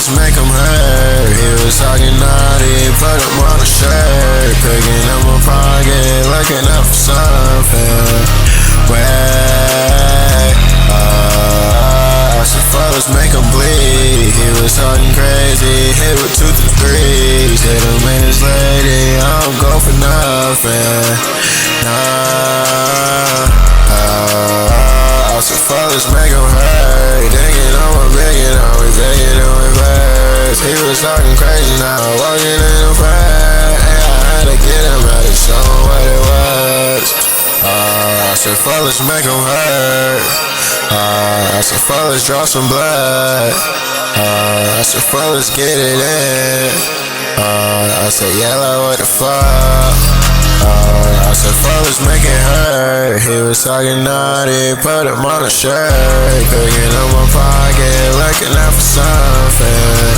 fellas make him hurt. He was talking naughty, put him on a shirt. Picking up my pocket, looking out for something. Some fellas make him bleed. He was talking crazy, hit with 2 to 3s. Hit him and his lady, I don't go for nothing. Some fellas make him hurt. Digging on my biggin', always begging on his verse. He was talking crazy, now walking in the front. And I had to get him out to show him what it was. Some fellas make him hurt. Some fellas draw some blood. Some fellas get it in. I said, yellow, what the fuck? Some fellas make it hurt. He was talking naughty, put him on a shirt. Picking up my pocket, looking out for something.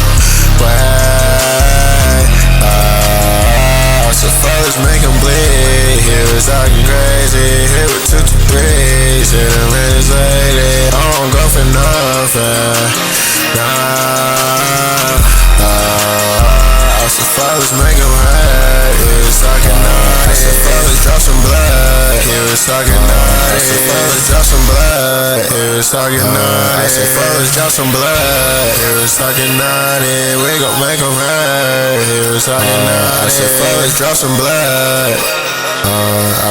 Some fellas make him bleed. He was talking crazy, hit with 2 to 3s. Hit him and his lady, I don't go for nothing. Some fellas make him hurt. He was talking naughty. Some fellas drop some blood. He was talking naughty. Some fellas drop some blood. He was talking naughty. Some fellas drop some blood. He was talking naughty. We gon' make him hurt. He was talking naughty. Some fellas drop some blood.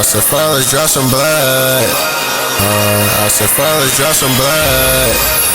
Some fellas drop some blood. Some fellas drop some blood.